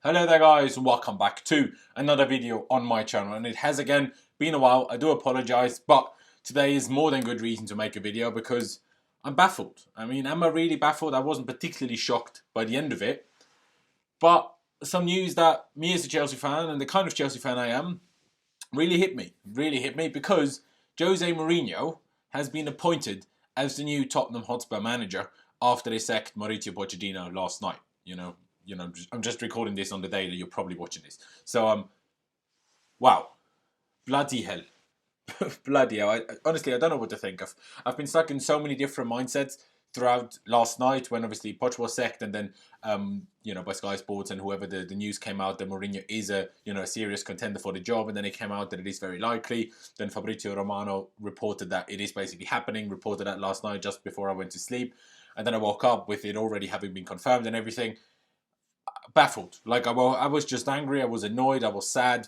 Hello there guys, and welcome back to another video on my channel, and it has again been a while. I do apologise, but today is more than good reason to make a video because I'm baffled. Am I really baffled? I wasn't particularly shocked by the end of it, but some news that me as a Chelsea fan and the kind of Chelsea fan I am really hit me because Jose Mourinho has been appointed as the new Tottenham Hotspur manager after they sacked Mauricio Pochettino last night. I'm just recording this on the day that you're probably watching this. So, wow, bloody hell, bloody hell. Honestly, I don't know what to think. I've been stuck in so many different mindsets throughout last night when obviously Poch was sacked, and then by Sky Sports and whoever the news came out that Mourinho is a serious contender for the job, and then it came out that it is very likely. Then Fabrizio Romano reported that it is basically happening. Reported that last night just before I went to sleep, and then I woke up with it already having been confirmed and everything. Baffled. Like I was just angry. I was annoyed. I was sad.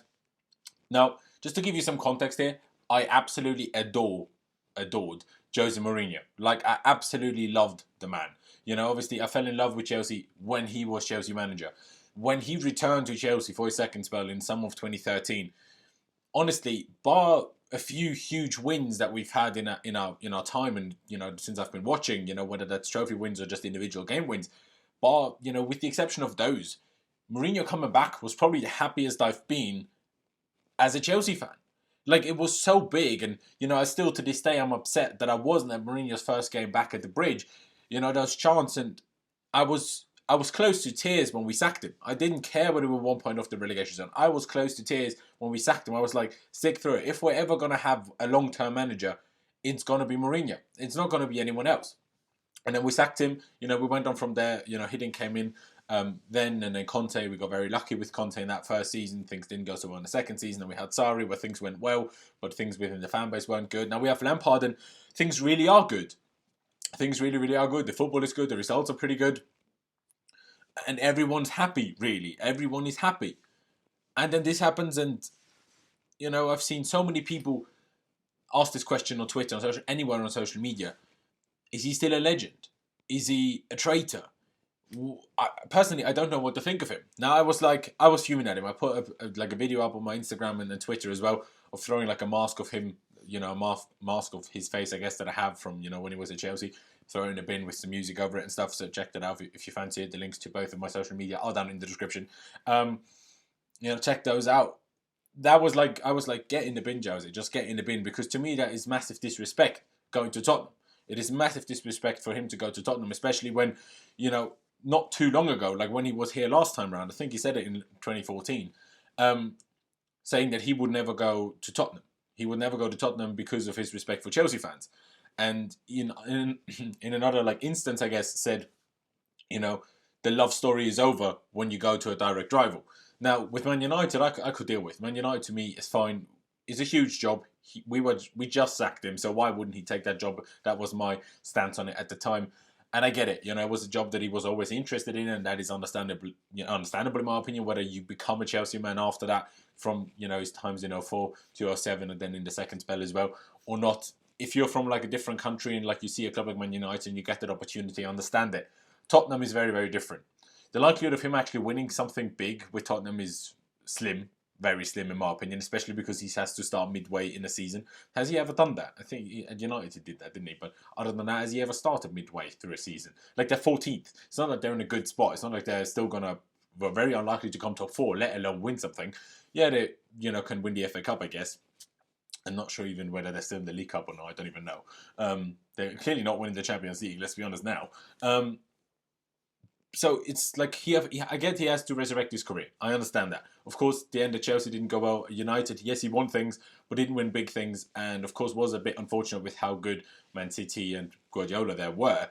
Now, just to give you some context here, I absolutely adored Jose Mourinho. Like, I absolutely loved the man. Obviously, I fell in love with Chelsea when he was Chelsea manager. When he returned to Chelsea for his second spell in summer of 2013, honestly, bar a few huge wins that we've had in our time, and since I've been watching, whether that's trophy wins or just individual game wins, but with the exception of those, Mourinho coming back was probably the happiest I've been as a Chelsea fan. Like, it was so big, and I still to this day I'm upset that I wasn't at Mourinho's first game back at the Bridge. Those chants, and I was close to tears when we sacked him. I didn't care whether we were 1 point off the relegation zone. I was close to tears when we sacked him. I was like, stick through it. If we're ever gonna have a long-term manager, it's gonna be Mourinho. It's not gonna be anyone else. And then we sacked him. We went on from there. Hiddink came in then, and then Conte. We got very lucky with Conte in that first season. Things didn't go so well in the second season. And we had Sarri, where things went well, but things within the fan base weren't good. Now we have Lampard, and things really are good. Things really, really are good. The football is good. The results are pretty good. And everyone's happy, really. Everyone is happy. And then this happens, and, I've seen so many people ask this question on Twitter, anywhere on social media. Is he still a legend? Is he a traitor? Personally, I don't know what to think of him. Now, I was fuming at him. I put a video up on my Instagram and then Twitter as well of throwing like a mask of him, a mask of his face, I guess, that I have from, when he was at Chelsea, throwing a bin with some music over it and stuff. So check that out if you fancy it. The links to both of my social media are down in the description. Check those out. I was like, get in the bin, Jose. Just get in the bin, because to me that is massive disrespect going to Tottenham. It is massive disrespect for him to go to Tottenham, especially when, not too long ago, like when he was here last time around, I think he said it in 2014, saying that he would never go to Tottenham. He would never go to Tottenham because of his respect for Chelsea fans. And in another instance, I guess, said, the love story is over when you go to a direct rival. Now, with Man United, I could deal with. Man United, to me, is fine. It's a huge job. We just sacked him, so why wouldn't he take that job? That was my stance on it at the time, and I get it. It was a job that he was always interested in, and that is understandable in my opinion. Whether you become a Chelsea man after that, from his times in 04 to 07, and then in the second spell as well, or not. If you're from a different country and you see a club like Man United and you get that opportunity, I understand it. Tottenham is very, very different. The likelihood of him actually winning something big with Tottenham is slim. Very slim in my opinion, especially because he has to start midway in the season. Has he ever done that? I think at United he did that, didn't he? But other than that, has he ever started midway through a season? Like, they're 14th. It's not like they're in a good spot. It's not like they're still we're very unlikely to come top 4, let alone win something. Yeah, they can win the FA Cup, I guess. I'm not sure even whether they're still in the League Cup or not. I don't even know. They're clearly not winning the Champions League, let's be honest now. So it's like I get he has to resurrect his career. I understand that. Of course, the end of Chelsea didn't go well. United, yes, he won things, but didn't win big things. And of course, was a bit unfortunate with how good Man City and Guardiola there were.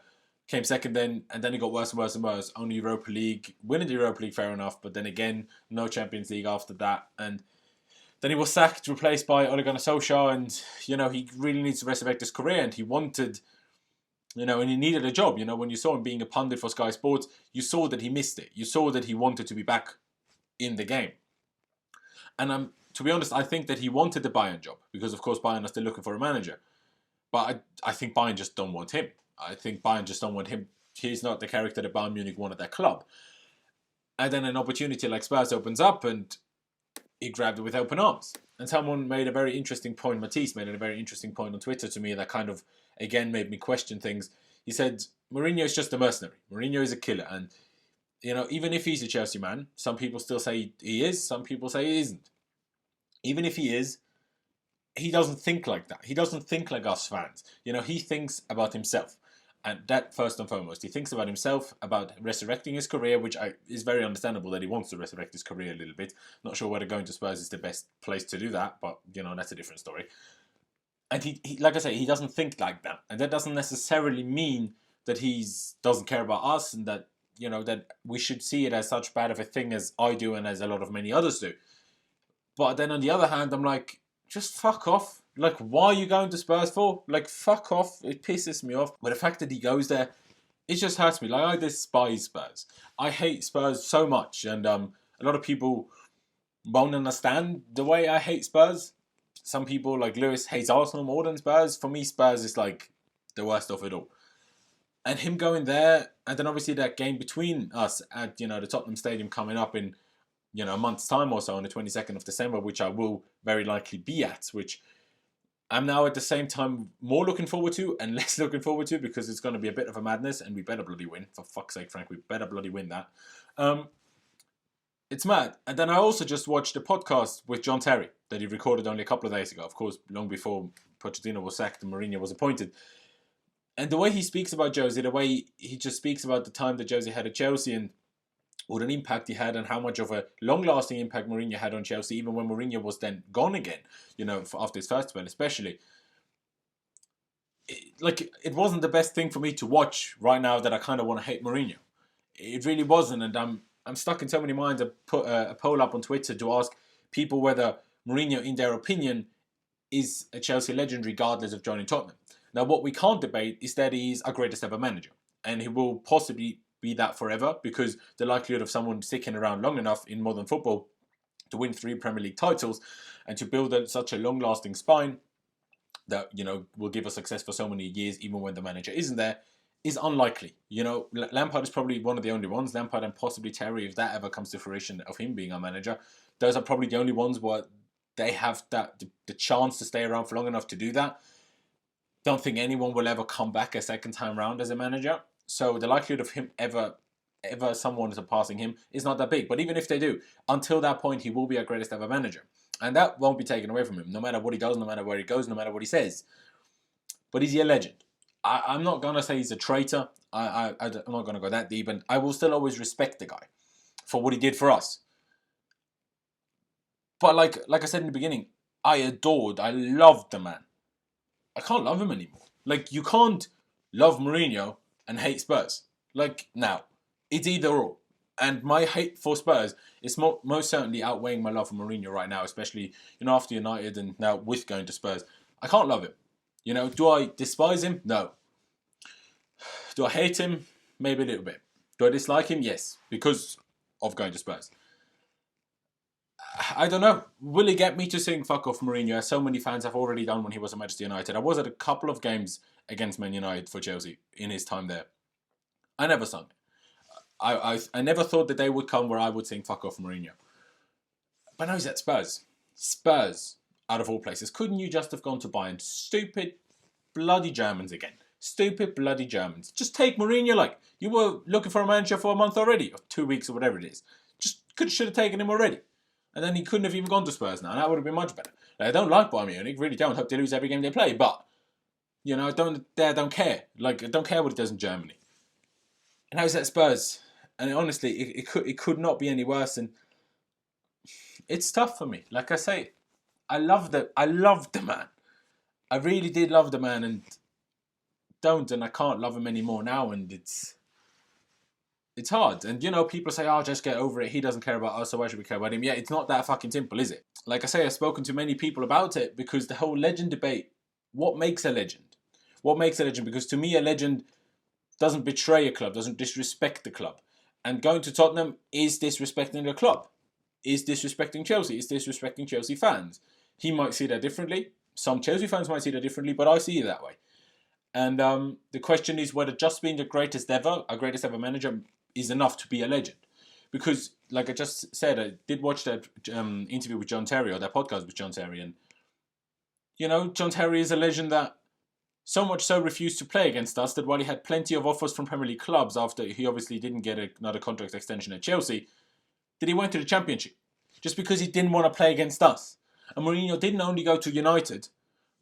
Came second then, and then it got worse and worse and worse. Only Europa League. Winning the Europa League, fair enough. But then again, no Champions League after that. And then he was sacked, replaced by Ole Gunnar Solskjaer. And, he really needs to resurrect his career. And he wanted... and he needed a job. When you saw him being a pundit for Sky Sports, you saw that he missed it. You saw that he wanted to be back in the game. And to be honest, I think that he wanted the Bayern job because, of course, Bayern are still looking for a manager. But I think Bayern just don't want him. I think Bayern just don't want him. He's not the character that Bayern Munich want at their club. And then an opportunity like Spurs opens up and he grabbed it with open arms. And someone made a very interesting point, Matisse made a very interesting point on Twitter to me that kind of, again, made me question things. He said, Mourinho is just a mercenary. Mourinho is a killer. And, you know, even if he's a Chelsea man, some people still say he is, some people say he isn't. Even if he is, he doesn't think like that. He doesn't think like us fans. You know, he thinks about himself. And that first and foremost. He thinks about himself, about resurrecting his career, which is very understandable that he wants to resurrect his career a little bit. Not sure whether going to Spurs is the best place to do that, but, you know, that's a different story. And he like I say, he doesn't think like that. And that doesn't necessarily mean that he doesn't care about us and that, you know, that we should see it as such bad of a thing as I do and as a lot of many others do. But then on the other hand, I'm like, just fuck off. Like, why are you going to Spurs for? Like, fuck off. It pisses me off. But the fact that he goes there, it just hurts me. Like, I despise Spurs. I hate Spurs so much. And a lot of people won't understand the way I hate Spurs. Some people, like Lewis, hates Arsenal more than Spurs. For me, Spurs is like the worst of it all. And him going there, and then obviously that game between us at, you know, the Tottenham Stadium coming up in, you know, a month's time or so on the 22nd of December, which I will very likely be at, which I'm now at the same time more looking forward to and less looking forward to because it's going to be a bit of a madness and we better bloody win. For fuck's sake, Frank, we better bloody win that. It's mad. And then I also just watched a podcast with John Terry that he recorded only a couple of days ago, of course, long before Pochettino was sacked and Mourinho was appointed. And the way he speaks about Jose, the way he just speaks about the time that Jose had at Chelsea and what an impact he had and how much of a long-lasting impact Mourinho had on Chelsea, even when Mourinho was then gone again, you know, after his first spell especially. It wasn't the best thing for me to watch right now that I kind of want to hate Mourinho. It really wasn't, and I'm stuck in so many minds. I put a poll up on Twitter to ask people whether Mourinho, in their opinion, is a Chelsea legend regardless of joining Tottenham. Now, what we can't debate is that he's our greatest ever manager, and he will possibly be that forever because the likelihood of someone sticking around long enough in modern football to win 3 Premier League titles and to build such a long-lasting spine that, you know, will give us success for so many years even when the manager isn't there is unlikely. You know, Lampard is probably one of the only ones. Lampard and possibly Terry, if that ever comes to fruition of him being our manager, those are probably the only ones where they have that the chance to stay around for long enough to do that. Don't think anyone will ever come back a second time round as a manager. So the likelihood of him ever someone surpassing him is not that big. But even if they do, until that point, he will be our greatest ever manager. And that won't be taken away from him, no matter what he does, no matter where he goes, no matter what he says. But is he a legend? I'm not going to say he's a traitor. I'm not going to go that deep. And I will still always respect the guy for what he did for us. But like I said in the beginning, I loved the man. I can't love him anymore. Like, you can't love Mourinho and hate Spurs. Like, now, it's either or. And my hate for Spurs is most certainly outweighing my love for Mourinho right now, especially, you know, after United and now with going to Spurs. I can't love him. You know, do I despise him? No. Do I hate him? Maybe a little bit. Do I dislike him? Yes, because of going to Spurs. I don't know. Will he get me to sing fuck off Mourinho, as so many fans have already done when he was at Manchester United? I was at a couple of games against Man United for Chelsea in his time there. I never sung it. I never thought the day would come where I would sing fuck off Mourinho. But now he's at Spurs. Spurs, out of all places. Couldn't you just have gone to Bayern? Stupid bloody Germans again. Stupid bloody Germans. Just take Mourinho, like. You were looking for a manager for a month already, or 2 weeks or whatever it is. Should have taken him already. And then he couldn't have even gone to Spurs now. And that would have been much better. Like, I don't like Bayern Munich, really don't. Hope they lose every game they play. But, you know, I don't care. Like, I don't care what he does in Germany. And now he's at Spurs. And honestly, it could not be any worse. And it's tough for me. Like I say, I loved the man. I really did love the man. And I can't love him anymore now. And it's hard. And, you know, people say, oh, just get over it. He doesn't care about us, so why should we care about him? Yeah, it's not that fucking simple, is it? Like I say, I've spoken to many people about it because the whole legend debate, what makes a legend? What makes a legend? Because to me, a legend doesn't betray a club, doesn't disrespect the club. And going to Tottenham is disrespecting the club, is disrespecting Chelsea, is disrespecting Chelsea fans. He might see that differently. Some Chelsea fans might see that differently, but I see it that way. And the question is whether just being the greatest ever, our greatest ever manager, is enough to be a legend. Because, like I just said, I did watch that interview with John Terry, or that podcast with John Terry, and John Terry is a legend that so much so refused to play against us that while he had plenty of offers from Premier League clubs after he obviously didn't get another contract extension at Chelsea, that he went to the Championship just because he didn't want to play against us. And Mourinho didn't only go to United.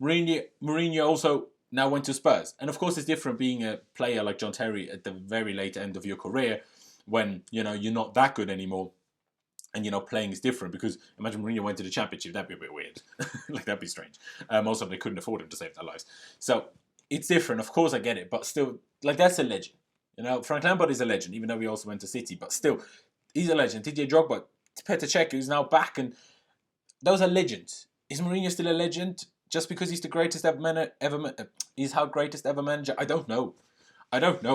Mourinho also now went to Spurs. And of course it's different being a player like John Terry at the very late end of your career when, you're not that good anymore. And, playing is different because imagine Mourinho went to the Championship. That'd be a bit weird. That'd be strange. Also, they couldn't afford him to save their lives. So, it's different. Of course, I get it. But still, that's a legend. Frank Lampard is a legend, even though he also went to City. But still, he's a legend. Didier Drogba, Petr Cech, who's now back. And those are legends. Is Mourinho still a legend just because he's the greatest he's our greatest ever manager? I don't know.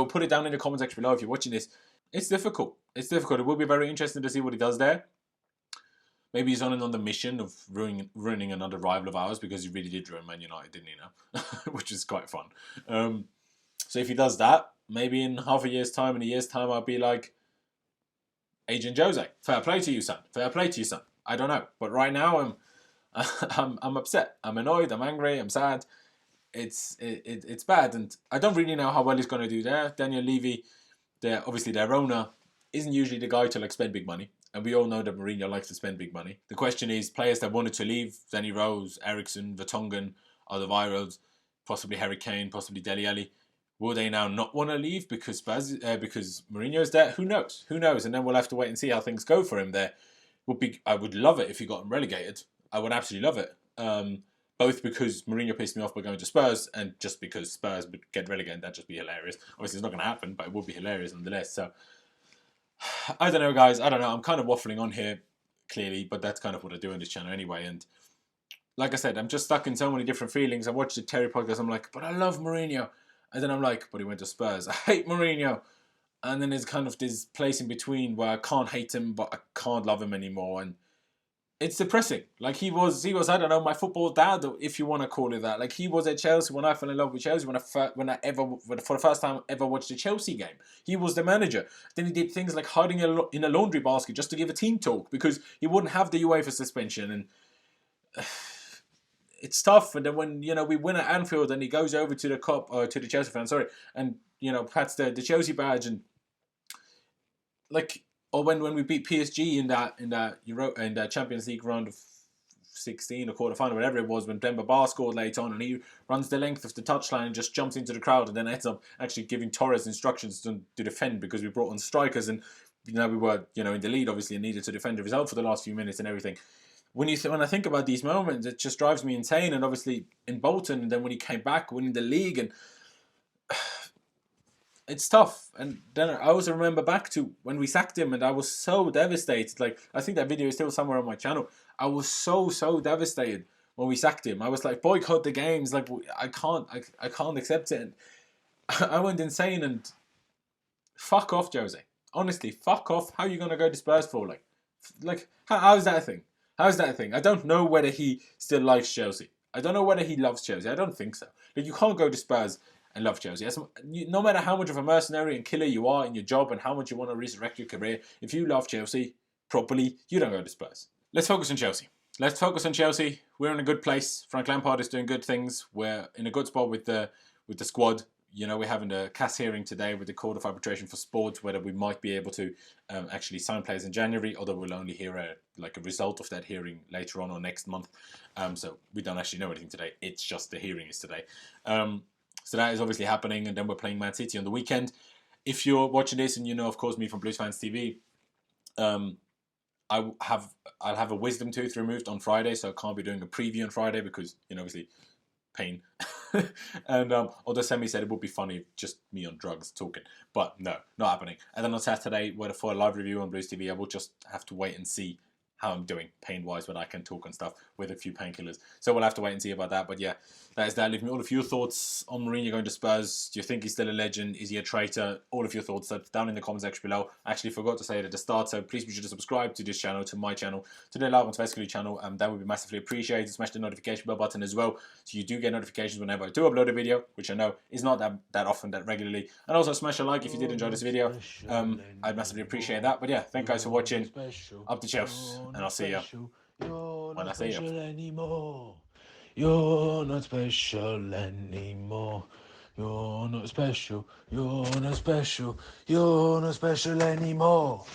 Put it down in the comment section below if you're watching this. It's difficult. It will be very interesting to see what he does there. Maybe he's on another mission of ruining another rival of ours because he really did ruin Man United, didn't he, which is quite fun. So if he does that, maybe in half a year's time, in a year's time, I'll be like, Agent Jose, fair play to you, son. Fair play to you, son. I don't know. But right now, I'm upset. I'm annoyed. I'm angry. I'm sad. It's bad. And I don't really know how well he's going to do there. Daniel Levy, obviously their owner, isn't usually the guy to spend big money. And we all know that Mourinho likes to spend big money. The question is, players that wanted to leave, Danny Rose, Eriksson, Vertonghen, Alderweireld, possibly Harry Kane, possibly Dele Alli, will they now not want to leave because Mourinho is there? Who knows? And then we'll have to wait and see how things go for him there. I would love it if he got him relegated. I would absolutely love it. Both because Mourinho pissed me off by going to Spurs and just because Spurs would get relegated. That'd just be hilarious. Obviously, it's not going to happen, but it would be hilarious nonetheless. So, I don't know, guys. I don't know. I'm kind of waffling on here, clearly, but that's kind of what I do on this channel anyway. And like I said, I'm just stuck in so many different feelings. I watched the Terry podcast. I'm like, but I love Mourinho. And then I'm like, but he went to Spurs. I hate Mourinho. And then there's kind of this place in between where I can't hate him, but I can't love him anymore. And it's depressing. He was, I don't know, my football dad, if you want to call it that. He was at Chelsea when I fell in love with Chelsea, when I for the first time ever watched a Chelsea game. He was the manager. Then he did things like hiding in a laundry basket just to give a team talk because he wouldn't have the UEFA suspension. And it's tough. And then when, we win at Anfield and he goes over to the cup, or to the Chelsea fans, and, pats the Chelsea badge and, or when we beat PSG in that Champions League round of 16 or quarterfinal, whatever it was, when Demba Ba scored late on and he runs the length of the touchline and just jumps into the crowd and then ends up actually giving Torres instructions to defend because we brought on strikers and we were in the lead obviously and needed to defend the result for the last few minutes and everything. When I think about these moments, it just drives me insane. And obviously in Bolton, and then when he came back winning the league, and it's tough. And then I also remember back to when we sacked him and I was so devastated. I think that video is still somewhere on my channel. I was so devastated when we sacked him. I was like, boycott the games. I can't accept it. And I went insane and fuck off, Jose. Honestly, fuck off. How are you going to go to Spurs for? How is that a thing? How is that a thing? I don't know whether he still likes Chelsea. I don't know whether he loves Chelsea. I don't think so. You can't go to Spurs and love Chelsea. No matter how much of a mercenary and killer you are in your job and how much you want to resurrect your career, if you love Chelsea properly, you don't go to Spurs. Let's focus on Chelsea. We're in a good place. Frank Lampard is doing good things. We're in a good spot with the squad. We're having a CAS hearing today with the Court of Arbitration for Sport, whether we might be able to actually sign players in January, although we'll only hear a result of that hearing later on or next month. So we don't actually know anything today. It's just the hearing is today. So that is obviously happening, and then we're playing Man City on the weekend. If you're watching this, and of course, me from Blues Fans TV, I'll have a wisdom tooth removed on Friday, so I can't be doing a preview on Friday because, obviously, pain. And although Semi said it would be funny if just me on drugs talking, but no, not happening. And then on Saturday, for a live review on Blues TV, I will just have to wait and see how I'm doing pain-wise, but I can talk and stuff with a few painkillers. So we'll have to wait and see about that. But yeah, that is that. Leave me all of your thoughts on Mourinho going to Spurs. Do you think he's still a legend? Is he a traitor? All of your thoughts down in the comment section below. I actually forgot to say it at the start, so please be sure to subscribe to this channel, to my channel, to the Laurenz Vescoli channel. That would be massively appreciated. Smash the notification bell button as well, so you do get notifications whenever I do upload a video, which I know is not that often, that regularly. And also smash a like if you did enjoy this video. I'd massively appreciate that. But yeah, thank you guys for watching. Up the chips, and I'll see you when I see you. Anymore. You're not special anymore. You're not special. You're not special. You're not special anymore.